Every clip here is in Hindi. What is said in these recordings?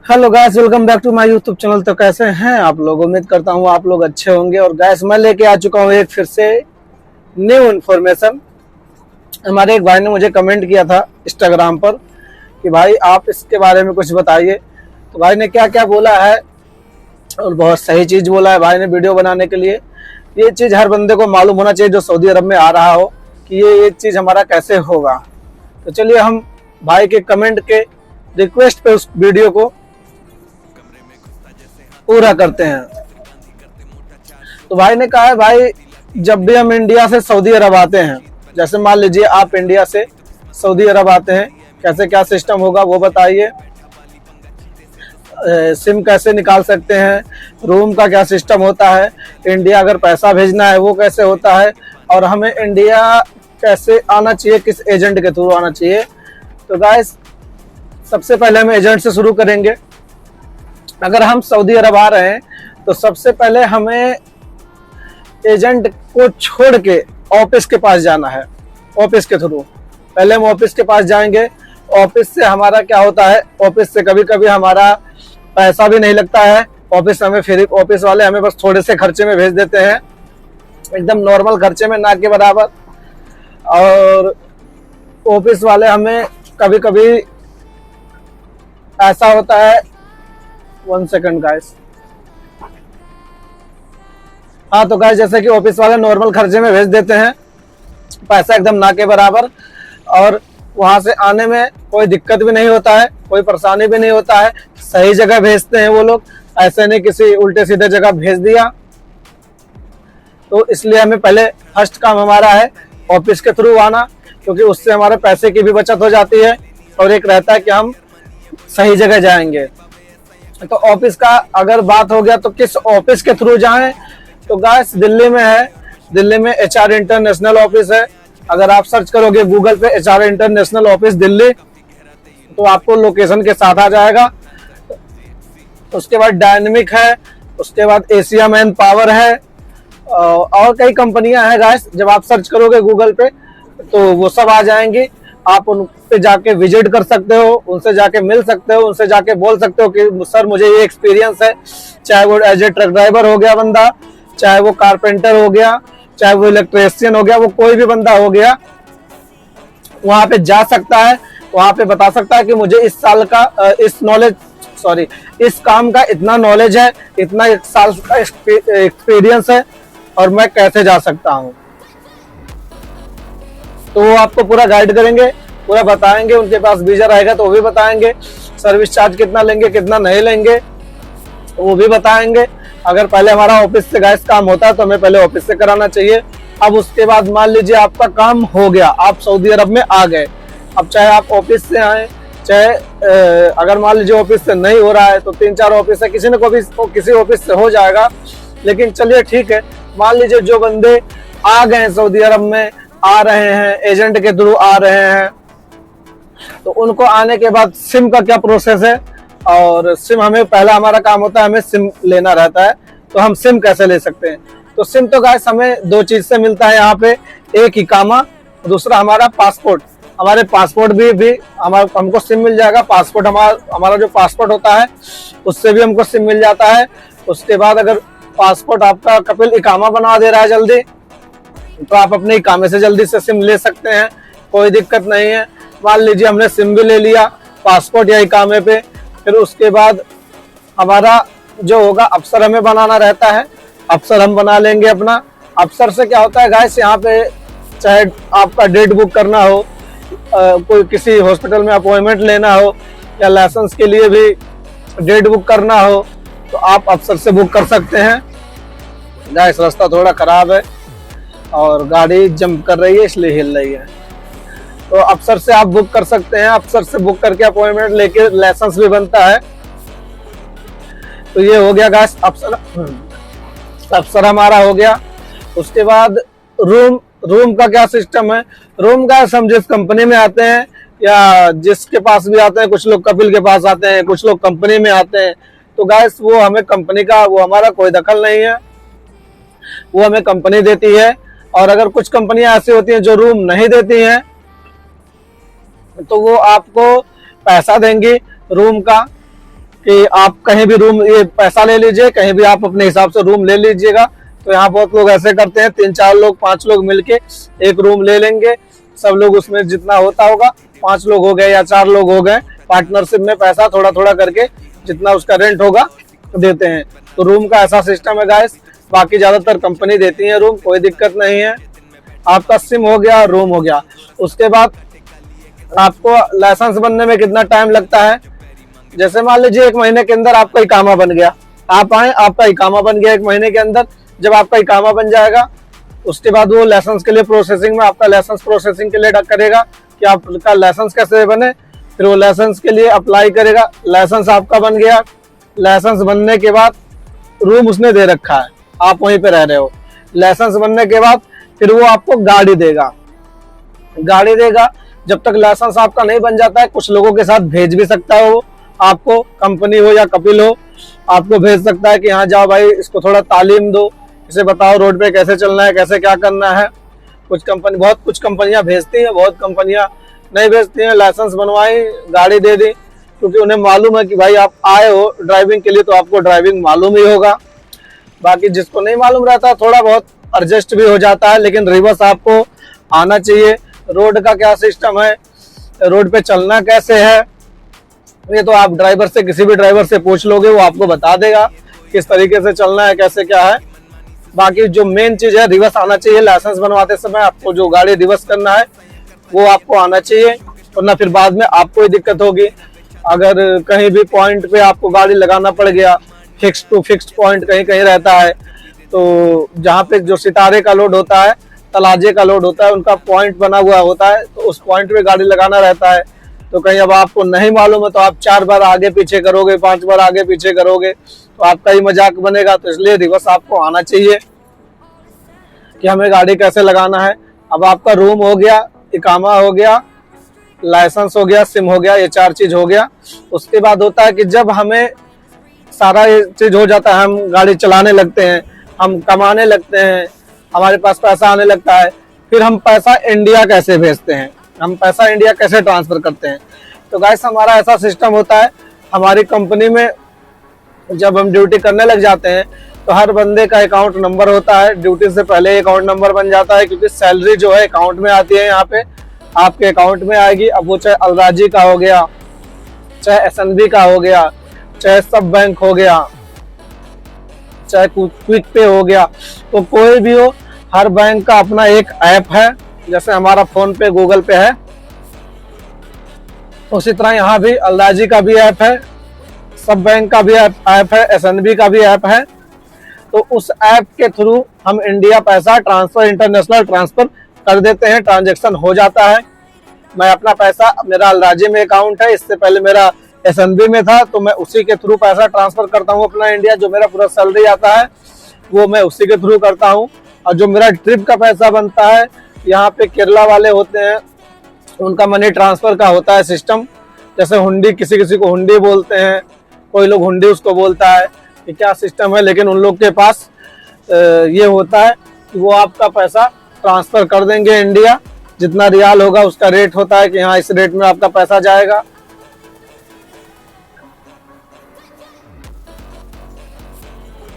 Hello guys, welcome back to my YouTube channel. तो कैसे हैं आप लोग? उम्मीद करता हूँ आप लोग अच्छे होंगे। और गाइस, मैं लेके आ चुका हूँ एक फिर से न्यू इन्फॉर्मेशन। हमारे एक भाई ने मुझे कमेंट किया था इंस्टाग्राम पर कि भाई आप इसके बारे में कुछ बताइए। तो भाई ने क्या क्या बोला है, और बहुत सही चीज़ बोला है भाई ने वीडियो बनाने के लिए। ये चीज़ हर बंदे को मालूम होना चाहिए जो सऊदी अरब में आ रहा हो कि ये चीज़ हमारा कैसे होगा। तो चलिए हम भाई के कमेंट के रिक्वेस्ट पे उस वीडियो को पूरा करते हैं। तो भाई ने कहा है, भाई जब भी हम इंडिया से सऊदी अरब आते हैं, जैसे मान लीजिए आप इंडिया से सऊदी अरब आते हैं, कैसे क्या सिस्टम होगा वो बताइए। सिम कैसे निकाल सकते हैं, रूम का क्या सिस्टम होता है, इंडिया अगर पैसा भेजना है वो कैसे होता है, और हमें इंडिया कैसे आना चाहिए, किस एजेंट के थ्रू आना चाहिए। तो गाइस, सबसे पहले हम एजेंट से शुरू करेंगे। अगर हम सऊदी अरब आ रहे हैं तो सबसे पहले हमें एजेंट को छोड़ के ऑफिस के पास जाना है। ऑफिस के थ्रू पहले हम ऑफिस के पास जाएंगे। ऑफिस से हमारा क्या होता है, ऑफिस से कभी कभी हमारा पैसा भी नहीं लगता है। ऑफिस हमें फिर ऑफिस वाले हमें बस थोड़े से खर्चे में भेज देते हैं, एकदम नॉर्मल खर्चे में, ना के बराबर। और ऑफिस वाले हमें कभी कभी ऐसा होता है, 1 सेकंड गाइस। हाँ तो गाइस, जैसे कि ऑफिस वाले नॉर्मल खर्चे में भेज देते हैं, पैसा एकदम ना के बराबर, और वहां से आने में कोई दिक्कत भी नहीं होता है, कोई परेशानी भी नहीं होता है। सही जगह भेजते हैं वो लोग, ऐसे नहीं किसी उल्टे सीधे जगह भेज दिया। तो इसलिए हमें पहले फर्स्ट काम हमारा है ऑफिस के थ्रू आना, क्योंकि उससे हमारे पैसे की भी बचत हो जाती है, और एक रहता है कि हम सही जगह जाएंगे। तो ऑफिस का अगर बात हो गया तो किस ऑफिस के थ्रू जाएं, तो गाइस दिल्ली में है। दिल्ली में HR इंटरनेशनल ऑफिस है। अगर आप सर्च करोगे गूगल पे HR इंटरनेशनल ऑफिस दिल्ली, तो आपको लोकेशन के साथ आ जाएगा। उसके बाद डायनेमिक है, उसके बाद एशिया मैन पावर है, और कई कंपनियां हैं गाइस। जब आप सर्च करोगे गूगल पे तो वो सब आ जाएंगी। आप उन पे जाके विजिट कर सकते हो, उनसे जाके मिल सकते हो, उनसे जाके बोल सकते हो कि सर मुझे ये एक्सपीरियंस है। चाहे वो एज ए ट्रक ड्राइवर हो गया बंदा, चाहे वो कारपेंटर हो गया, चाहे वो इलेक्ट्रीशियन हो गया, वो कोई भी बंदा हो गया, वहां पे जा सकता है। वहां पे बता सकता है कि मुझे इस साल का इस काम का इतना नॉलेज है, इतना 1 साल का एक्सपीरियंस है, और मैं कैसे जा सकता हूँ। तो वो आपको पूरा गाइड करेंगे, पूरा बताएंगे। उनके पास वीजा रहेगा तो वो भी बताएंगे। सर्विस चार्ज कितना लेंगे, कितना नहीं लेंगे, वो भी बताएंगे। अगर पहले हमारा ऑफिस से गाइस काम होता है तो हमें पहले ऑफिस से कराना चाहिए। अब उसके बाद मान लीजिए आपका काम हो गया, आप सऊदी अरब में आ गए। अब चाहे आप ऑफिस से आए, चाहे अगर मान लीजिए ऑफिस से नहीं हो रहा है तो 3-4 ऑफिस है, किसी न किसी ऑफिस से हो जाएगा। लेकिन चलिए ठीक है, मान लीजिए जो बंदे आ गए सऊदी अरब में, आ रहे हैं एजेंट के थ्रू आ रहे हैं, तो उनको आने के बाद सिम का क्या प्रोसेस है। और सिम हमें पहला हमारा काम होता है, हमें सिम लेना रहता है। तो हम सिम कैसे ले सकते हैं, तो सिम तो गाइस हमें 2 चीज से मिलता है यहाँ पे। एक इकामा, दूसरा हमारा पासपोर्ट। हमारे पासपोर्ट भी हमको सिम मिल जाएगा। पासपोर्ट हमारा जो पासपोर्ट होता है उससे भी हमको सिम मिल जाता है। उसके बाद अगर पासपोर्ट आपका कपिल इकामा बना दे रहा है जल्दी, तो आप अपने इकामे से जल्दी से सिम ले सकते हैं, कोई दिक्कत नहीं है। मान लीजिए हमने सिम भी ले लिया पासपोर्ट या इकामे पे, फिर उसके बाद हमारा जो होगा अफसर हमें बनाना रहता है। अफसर हम बना लेंगे अपना। अफसर से क्या होता है गाइस, यहाँ पे चाहे आपका डेट बुक करना हो, कोई किसी हॉस्पिटल में अपॉइंटमेंट लेना हो, या लाइसेंस के लिए भी डेट बुक करना हो, तो आप अफसर से बुक कर सकते हैं। गाइस रास्ता थोड़ा खराब है और गाड़ी जंप कर रही है इसलिए हिल रही है। तो अफसर से आप बुक कर सकते हैं। अफसर से बुक करके अपॉइंटमेंट लेके लाइसेंस भी बनता है। तो ये हो गया गाइस अफसर हमारा हो गया। उसके बाद रूम का क्या सिस्टम है। रूम का हम जिस कंपनी में आते हैं या जिसके पास भी आते हैं, कुछ लोग कपिल के पास आते हैं, कुछ लोग कंपनी में आते हैं, तो गाइस वो हमें कंपनी का, वो हमारा कोई दखल नहीं है, वो हमें कंपनी देती है। और अगर कुछ कंपनियां ऐसी होती हैं जो रूम नहीं देती हैं, तो वो आपको पैसा देंगी रूम का, कि आप कहीं भी रूम ये पैसा ले लीजिए, कहीं भी आप अपने हिसाब से रूम ले लीजिएगा। तो यहाँ बहुत लोग ऐसे करते हैं, 3-4 लोग 5 लोग मिलके एक रूम ले लेंगे, सब लोग उसमें जितना होता होगा, 5 लोग हो गए या 4 लोग हो गए, पार्टनरशिप में पैसा थोड़ा थोड़ा करके जितना उसका रेंट होगा देते हैं। तो रूम का ऐसा सिस्टम है गाइस। बाकी ज्यादातर कंपनी देती है रूम, कोई दिक्कत नहीं है। आपका सिम हो गया, रूम हो गया। उसके बाद आपको लाइसेंस बनने में कितना टाइम लगता है, जैसे मान लीजिए 1 महीने के अंदर आपका इकामा बन गया, आप आए, आपका इकामा बन गया 1 महीने के अंदर। जब आपका इकामा बन जाएगा उसके बाद वो लाइसेंस के लिए प्रोसेसिंग में, आपका लाइसेंस प्रोसेसिंग के लिए करेगा कि आपका लाइसेंस कैसे बने। फिर वो लाइसेंस के लिए अप्लाई करेगा, लाइसेंस आपका बन गया। लाइसेंस बनने के बाद रूम उसने दे रखा है, आप वहीं पे रह रहे हो। लाइसेंस बनने के बाद फिर वो आपको गाड़ी देगा। जब तक लाइसेंस आपका नहीं बन जाता है, कुछ लोगों के साथ भेज भी सकता है वो आपको, कंपनी हो या कपिल हो, आपको भेज सकता है कि यहाँ जाओ भाई, इसको थोड़ा तालीम दो, इसे बताओ रोड पे कैसे चलना है, कैसे क्या करना है। बहुत कुछ कंपनियां भेजती हैं, बहुत कंपनियां नहीं भेजती हैं। लाइसेंस बनवाई, गाड़ी दे दी, क्योंकि उन्हें मालूम है कि भाई आप आए हो ड्राइविंग के लिए, तो आपको ड्राइविंग मालूम ही होगा। बाकी जिसको नहीं मालूम रहता थोड़ा बहुत एडजस्ट भी हो जाता है, लेकिन रिवर्स आपको आना चाहिए। रोड का क्या सिस्टम है, रोड पे चलना कैसे है, ये तो आप ड्राइवर से, किसी भी ड्राइवर से पूछ लोगे, वो आपको बता देगा किस तरीके से चलना है, कैसे क्या है। बाकी जो मेन चीज है, रिवर्स आना चाहिए। लाइसेंस बनवाते समय आपको जो गाड़ी रिवर्स करना है वो आपको आना चाहिए, वरना फिर बाद में आपको ही दिक्कत होगी। अगर कहीं भी पॉइंट पे आपको गाड़ी लगाना पड़ गया, फिक्स टू फिक्स पॉइंट कहीं कहीं रहता है, तो जहाँ पे जो सितारे का लोड होता है, तलाजे का लोड होता है, उनका पॉइंट बना हुआ होता है, तो उस पॉइंट पे गाड़ी लगाना रहता है। तो कहीं अब आपको नहीं मालूम है तो आप 4 बार आगे पीछे करोगे, 5 बार आगे पीछे करोगे, तो आपका ही मजाक बनेगा। तो इसलिए रिवर्स आपको आना चाहिए कि हमें गाड़ी कैसे लगाना है। अब आपका रूम हो गया, इकामा हो गया, लाइसेंस हो गया, सिम हो गया, ये 4 चीज हो गया। उसके बाद होता है कि जब हमें सारा ये चीज हो जाता है, हम गाड़ी चलाने लगते हैं, हम कमाने लगते हैं, हमारे पास पैसा आने लगता है, फिर हम पैसा इंडिया कैसे भेजते हैं, हम पैसा इंडिया कैसे ट्रांसफर करते हैं। तो गाइस हमारा ऐसा सिस्टम होता है, हमारी कंपनी में जब हम ड्यूटी करने लग जाते हैं तो हर बंदे का अकाउंट नंबर होता है। ड्यूटी से पहले अकाउंट नंबर बन जाता है, क्योंकि सैलरी जो है अकाउंट में आती है, यहाँ पे आपके अकाउंट में आएगी। अब वो चाहे अलराजी का हो गया, चाहे एसएनबी का हो गया, चाहे सब बैंक हो गया, चाहे क्विक पे हो गया, तो कोई भी हो, हर बैंक का अपना एक ऐप है। जैसे हमारा फोन पे, गूगल पे है, उसी तरह यहाँ भी अलराजी का भी ऐप है, सब बैंक का भी ऐप है, एसएनबी का भी ऐप है। तो उस ऐप के थ्रू हम इंडिया पैसा ट्रांसफर, इंटरनेशनल ट्रांसफर कर देते हैं, ट्रांजैक्शन हो जाता है। मैं अपना पैसा, मेरा अलराजी में अकाउंट है, इससे पहले मेरा एसएनबी में था, तो मैं उसी के थ्रू पैसा ट्रांसफर करता हूँ अपना इंडिया। जो मेरा पूरा सैलरी आता है वो मैं उसी के थ्रू करता हूँ। और जो मेरा ट्रिप का पैसा बनता है, यहाँ पे केरला वाले होते हैं, उनका मनी ट्रांसफर का होता है सिस्टम। जैसे हुंडी, किसी किसी को हुंडी बोलते हैं, कोई लोग हुंडी उसको बोलता है, कि क्या सिस्टम है, लेकिन उन लोग के पास ये होता है कि वो आपका पैसा ट्रांसफर कर देंगे इंडिया। जितना रियाल होगा उसका रेट होता है कि हाँ इस रेट में आपका पैसा जाएगा।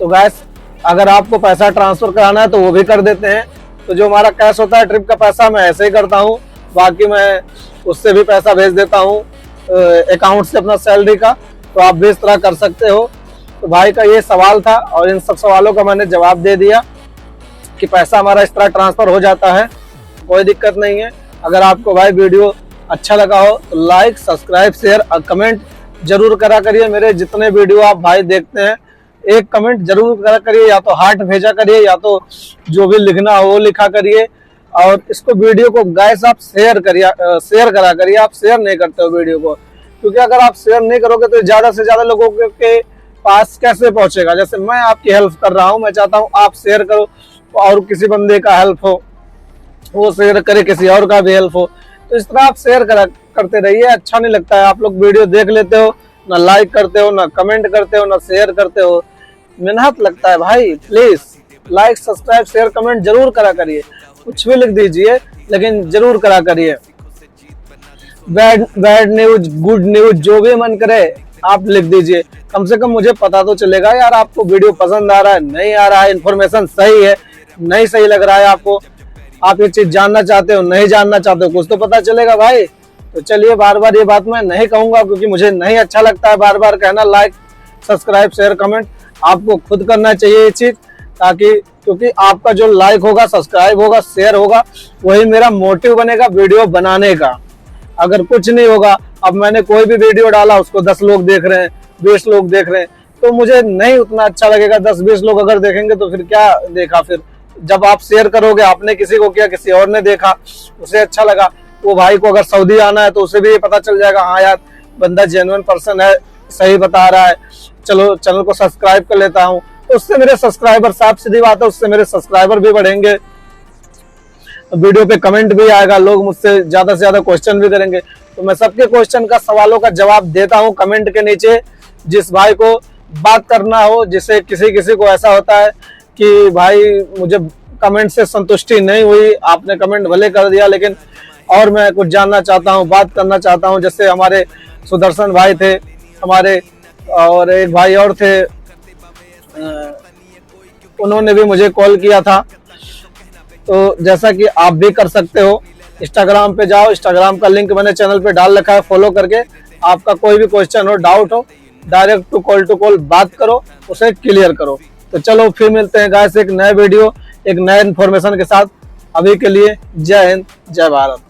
तो गैस अगर आपको पैसा ट्रांसफर कराना है तो वो भी कर देते हैं। तो जो हमारा कैश होता है ट्रिप का पैसा, मैं ऐसे ही करता हूँ, बाकी मैं उससे भी पैसा भेज देता हूँ अकाउंट से अपना सैलरी का। तो आप भी इस तरह कर सकते हो। तो भाई का ये सवाल था और इन सब सवालों का मैंने जवाब दे दिया कि पैसा हमारा इस तरह ट्रांसफर हो जाता है, कोई दिक्कत नहीं है। अगर आपको भाई वीडियो अच्छा लगा हो तो लाइक, सब्सक्राइब, शेयर और कमेंट जरूर करा करिए। मेरे जितने वीडियो आप भाई देखते हैं, एक कमेंट जरूर करा करिए, या तो हार्ट भेजा करिए, या तो जो भी लिखना हो वो लिखा करिए। और इसको वीडियो को गाइस आप शेयर करा करिए। आप शेयर नहीं करते हो वीडियो को, क्योंकि अगर आप शेयर नहीं करोगे तो ज्यादा से ज्यादा लोगों के पास कैसे पहुंचेगा। जैसे मैं आपकी हेल्प कर रहा हूं, मैं चाहता हूं आप शेयर करो और किसी बंदे का हेल्प हो, वो शेयर करे, किसी और का भी हेल्प हो। तो इस तरह आप शेयर करते रहिए। अच्छा नहीं लगता है, आप लोग वीडियो देख लेते हो, ना लाइक करते हो, ना कमेंट करते हो, ना शेयर करते हो। मेहनत लगता है भाई, please like, subscribe, share, comment जरूर करा करिए। कुछ भी लिख दीजिए लेकिन जरूर करा करिए। बैड न्यूज, गुड न्यूज, जो भी मन करे आप लिख दीजिए, कम से कम मुझे पता तो चलेगा यार आपको वीडियो पसंद आ रहा है, नहीं आ रहा है, इन्फॉर्मेशन सही है, नहीं सही लग रहा है आपको, आप ये चीज जानना चाहते हो, नहीं जानना चाहते हो, कुछ तो पता चलेगा भाई। तो चलिए, बार बार ये बात मैं नहीं कहूंगा क्योंकि मुझे नहीं अच्छा लगता है बार बार कहना। लाइक, सब्सक्राइब, शेयर, कमेंट आपको खुद करना चाहिए ये चीज, ताकि क्योंकि आपका जो लाइक होगा, सब्सक्राइब होगा, शेयर होगा, वही मेरा मोटिव बनेगा वीडियो बनाने का। अगर कुछ नहीं होगा, अब मैंने कोई भी वीडियो डाला उसको 10 लोग देख रहे हैं, 20 लोग देख रहे हैं, तो मुझे नहीं उतना अच्छा लगेगा। 10-20 लोग अगर देखेंगे तो फिर क्या देखा। फिर जब आप शेयर करोगे, आपने किसी को किया, किसी और ने देखा, उसे अच्छा लगा, वो भाई को अगर सऊदी आना है तो उसे भी ये पता चल जाएगा, हाँ यार बंदा जेन्युइन पर्सन है, सही बता रहा है, चलो चैनल को सब्सक्राइब कर लेता हूँ। तो उससे मेरे सब्सक्राइबर, साफ सीधी बात है, उससे मेरे सब्सक्राइबर भी बढ़ेंगे, वीडियो पे कमेंट भी आएगा, लोग मुझसे ज्यादा से ज्यादा क्वेश्चन भी करेंगे। तो मैं सबके क्वेश्चन का, सवालों का जवाब देता हूँ कमेंट के नीचे। जिस भाई को बात करना हो, जिसे किसी किसी को ऐसा होता है कि भाई मुझे कमेंट से संतुष्टि नहीं हुई, आपने कमेंट भले कर दिया लेकिन और मैं कुछ जानना चाहता हूँ, बात करना चाहता हूँ। जैसे हमारे सुदर्शन भाई थे हमारे, और एक भाई और थे, उन्होंने भी मुझे कॉल किया था। तो जैसा कि आप भी कर सकते हो, इंस्टाग्राम पे जाओ, इंस्टाग्राम का लिंक मैंने चैनल पे डाल रखा है, फॉलो करके आपका कोई भी क्वेश्चन हो, डाउट हो, डायरेक्ट टू कॉल बात करो, उसे क्लियर करो। तो चलो फिर मिलते हैं गाइस एक नए वीडियो, एक नए इन्फॉर्मेशन के साथ। अभी के लिए जय हिंद, जय भारत।